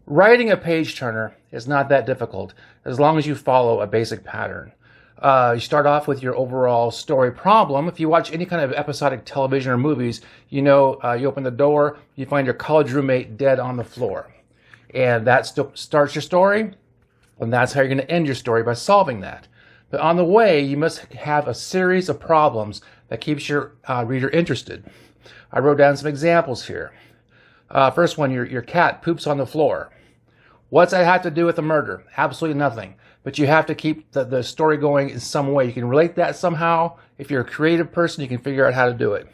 Writing a page turner is not that difficult as long as you follow a basic pattern. You start off with your overall story problem. If you watch any kind of episodic television or movies, you know you open the door, you find your college roommate dead on the floor. And that starts your story, and that's how you're going to end your story, by solving that. But on the way, you must have a series of problems that keeps your reader interested. I wrote down some examples here. First one, your cat poops on the floor. What's that have to do with the murder? Absolutely nothing. But you have to keep the story going in some way. You can relate that somehow. If you're a creative person, you can figure out how to do it.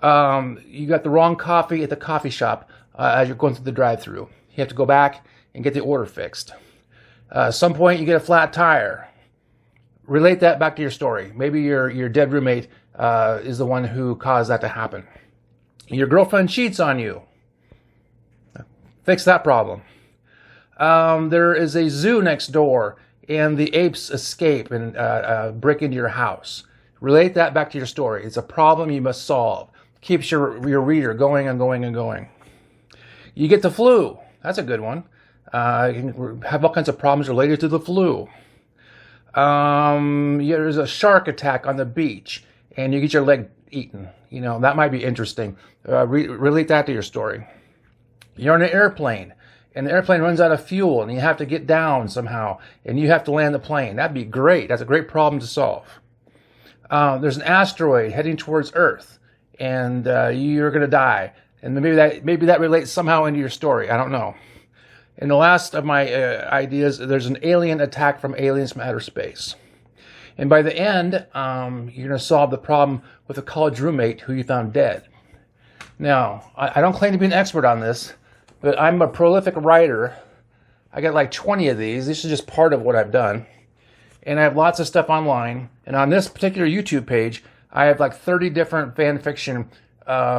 You got the wrong coffee at the coffee shop as you're going through the drive-thru. You have to go back and get the order fixed. At some point, you get a flat tire. Relate that back to your story. Maybe your dead roommate is the one who caused that to happen. Your girlfriend cheats on you. Fix that problem. There is a zoo next door, and the apes escape and break into your house. Relate that back to your story. It's a problem you must solve. Keeps your reader going and going and going. You get the flu. That's a good one. You can have all kinds of problems related to the flu. There's a shark attack on the beach, and you get your leg eaten. You know, that might be interesting. Relate that to your story. You're on an airplane, and the airplane runs out of fuel, and you have to get down somehow, and you have to land the plane. That'd be great. That's a great problem to solve. There's an asteroid heading towards Earth, and you're going to die. And maybe that relates somehow into your story. I don't know. And the last of my ideas, there's an alien attack from aliens from outer space. And by the end, you're going to solve the problem with a college roommate who you found dead. Now, I don't claim to be an expert on this, but I'm a prolific writer. I got like 20 of these. This is just part of what I've done. And I have lots of stuff online. And on this particular YouTube page, I have like 30 different fan fiction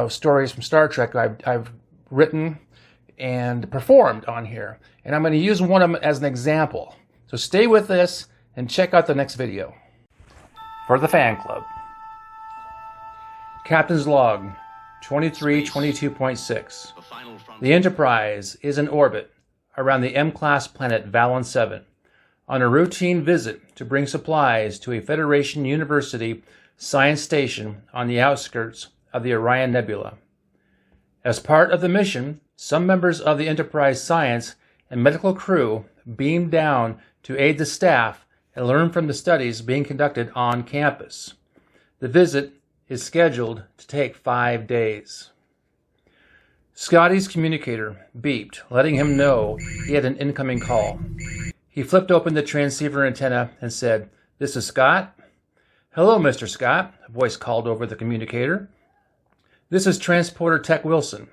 stories from Star Trek I've written and performed on here. And I'm going to use one of them as an example. So stay with this and check out the next video. For the fan club. Captain's log 2322.6. The Enterprise is in orbit around the M-class planet Vallon 7 on a routine visit to bring supplies to a Federation University science station on the outskirts of the Orion Nebula. As part of the mission, some members of the Enterprise science and medical crew beam down to aid the staff and learn from the studies being conducted on campus. The visit is scheduled to take 5 days. Scotty's communicator beeped, letting him know he had an incoming call. He flipped open the transceiver antenna and said, "This is Scott." "Hello, Mr. Scott," a voice called over the communicator. "This is Transporter Tech Wilson.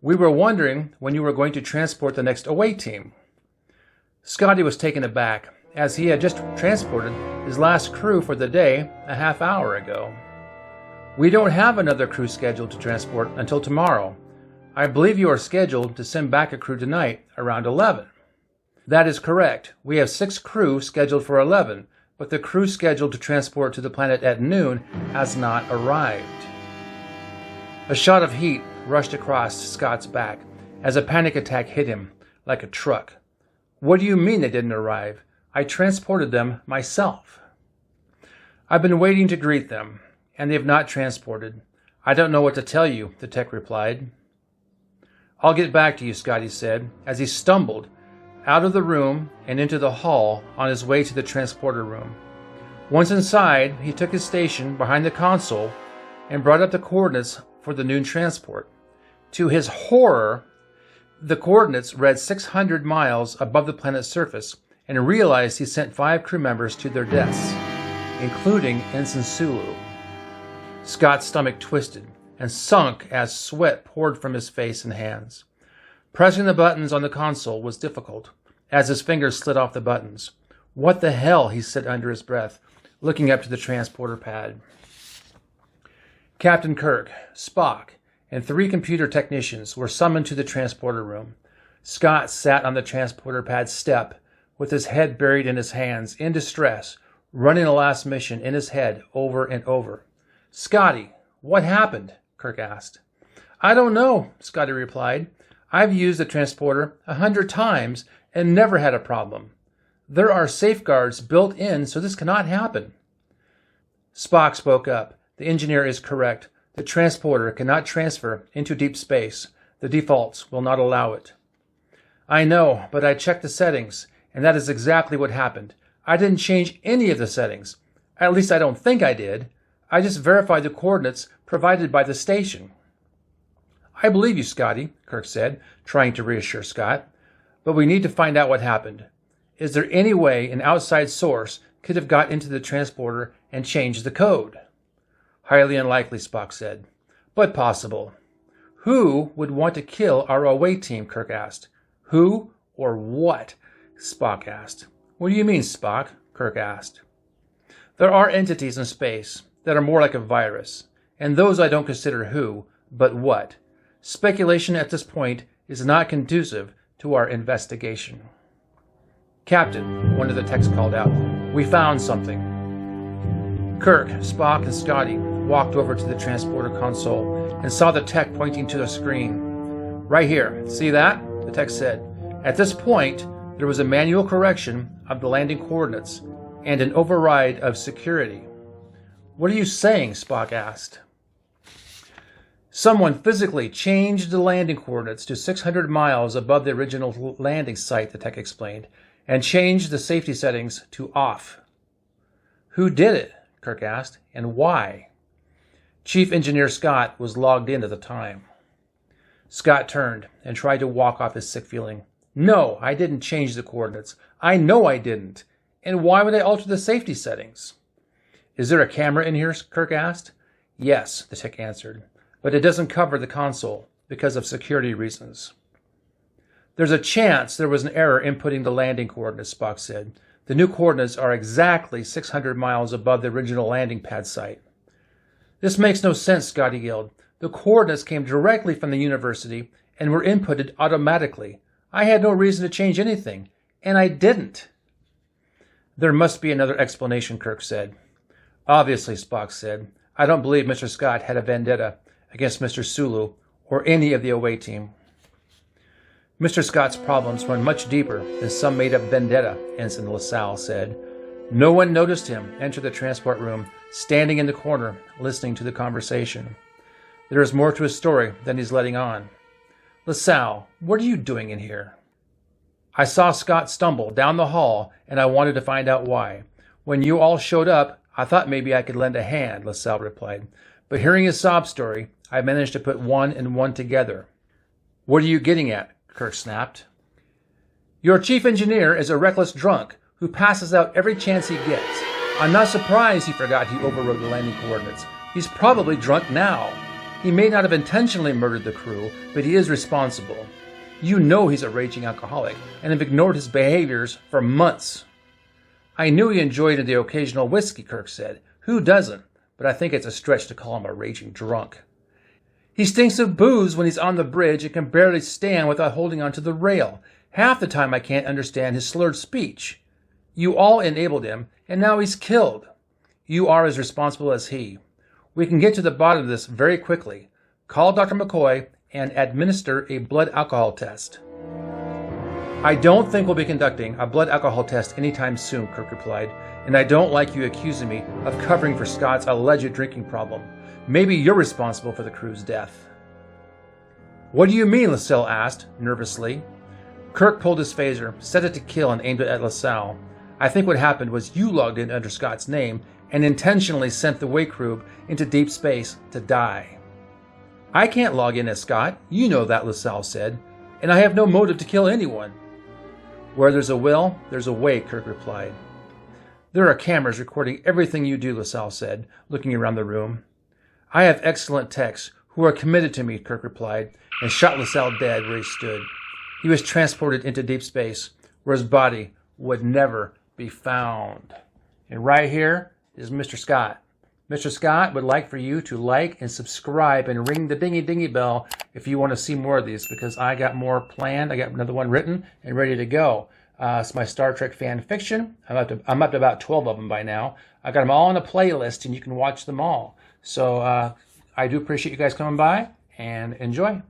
We were wondering when you were going to transport the next away team." Scotty was taken aback, as he had just transported his last crew for the day a half hour ago. "We don't have another crew scheduled to transport until tomorrow. I believe you are scheduled to send back a crew tonight around 11. "That is correct. We have 6 crew scheduled for 11, but the crew scheduled to transport to the planet at noon has not arrived." A shot of heat rushed across Scott's back as a panic attack hit him like a truck. "What do you mean they didn't arrive? I transported them myself." "I've been waiting to greet them, and they have not transported. I don't know what to tell you," the tech replied. "I'll get back to you," Scotty said, as he stumbled out of the room and into the hall on his way to the transporter room. Once inside, he took his station behind the console and brought up the coordinates for the noon transport. To his horror, the coordinates read 600 miles above the planet's surface, and realized he sent 5 crew members to their deaths, including Ensign Sulu. Scott's stomach twisted and sunk as sweat poured from his face and hands. Pressing the buttons on the console was difficult, as his fingers slid off the buttons. "What the hell?" he said under his breath, looking up to the transporter pad. Captain Kirk, Spock, and 3 computer technicians were summoned to the transporter room. Scott sat on the transporter pad step, with his head buried in his hands, in distress, running the last mission in his head over and over. "Scotty, what happened?" Kirk asked. "I don't know," Scotty replied. I've used the transporter 100 times and never had a problem. There are safeguards built in so this cannot happen. Spock spoke up. The engineer is correct. The transporter cannot transfer into deep space. The defaults will not allow it. I know, but I checked the settings, and that is exactly what happened. I didn't change any of the settings. At least I don't think I did. I just verified the coordinates provided by the station. I believe you, Scotty, Kirk said, trying to reassure Scott. But we need to find out what happened. Is there any way an outside source could have got into the transporter and changed the code? Highly unlikely, Spock said, but possible. Who would want to kill our away team? Kirk asked. Who or what? Spock asked. What do you mean, Spock? Kirk asked. There are entities in space that are more like a virus, and those I don't consider who, but what. Speculation at this point is not conducive to our investigation. Captain, one of the techs called out, we found something. Kirk, Spock, and Scotty walked over to the transporter console and saw the tech pointing to the screen. Right here, see that? The tech said. At this point, there was a manual correction of the landing coordinates and an override of security. What are you saying? Spock asked. Someone physically changed the landing coordinates to 600 miles above the original landing site, the tech explained, and changed the safety settings to off. Who did it? Kirk asked, and why? Chief Engineer Scott was logged in at the time. Scott turned and tried to walk off his sick feeling. No, I didn't change the coordinates. I know I didn't. And why would I alter the safety settings? Is there a camera in here? Kirk asked. Yes, the tech answered, but it doesn't cover the console because of security reasons. There's a chance there was an error inputting the landing coordinates, Spock said. The new coordinates are exactly 600 miles above the original landing pad site. This makes no sense, Scotty yelled. The coordinates came directly from the university and were inputted automatically. I had no reason to change anything, and I didn't. There must be another explanation, Kirk said. Obviously, Spock said. I don't believe Mr. Scott had a vendetta against Mr. Sulu or any of the away team. Mr. Scott's problems run much deeper than some made-up vendetta, Ensign LaSalle said. No one noticed him enter the transport room, standing in the corner, listening to the conversation. There is more to his story than he's letting on. LaSalle, what are you doing in here? I saw Scott stumble down the hall, and I wanted to find out why. When you all showed up, I thought maybe I could lend a hand, LaSalle replied. But hearing his sob story, I managed to put one and one together. What are you getting at? Kirk snapped. Your chief engineer is a reckless drunk who passes out every chance he gets. I'm not surprised he forgot he overrode the landing coordinates. He's probably drunk now. He may not have intentionally murdered the crew, but he is responsible. You know he's a raging alcoholic and have ignored his behaviors for months. I knew he enjoyed the occasional whiskey, Kirk said. Who doesn't? But I think it's a stretch to call him a raging drunk. He stinks of booze when he's on the bridge and can barely stand without holding onto the rail. Half the time I can't understand his slurred speech. You all enabled him, and now he's killed. You are as responsible as he. We can get to the bottom of this very quickly. Call Dr. McCoy and administer a blood alcohol test. I don't think we'll be conducting a blood alcohol test anytime soon, Kirk replied, and I don't like you accusing me of covering for Scott's alleged drinking problem. Maybe you're responsible for the crew's death. What do you mean? LaSalle asked, nervously. Kirk pulled his phaser, set it to kill, and aimed it at LaSalle. I think what happened was you logged in under Scott's name and intentionally sent the way crew into deep space to die. I can't log in as Scott. You know that, LaSalle said, and I have no motive to kill anyone. Where there's a will, there's a way, Kirk replied. There are cameras recording everything you do, LaSalle said, looking around the room. I have excellent techs who are committed to me, Kirk replied, and shot LaSalle dead where he stood. He was transported into deep space, where his body would never be found. And right here is Mr. Scott. Mr. Scott would like for you to like and subscribe and ring the dingy bell if you want to see more of these, because I got more planned. I got another one written and ready to go. It's my Star Trek fan fiction. I'm up to about 12 of them by now. I got them all on a playlist, and you can watch them all. So I do appreciate you guys coming by, and enjoy.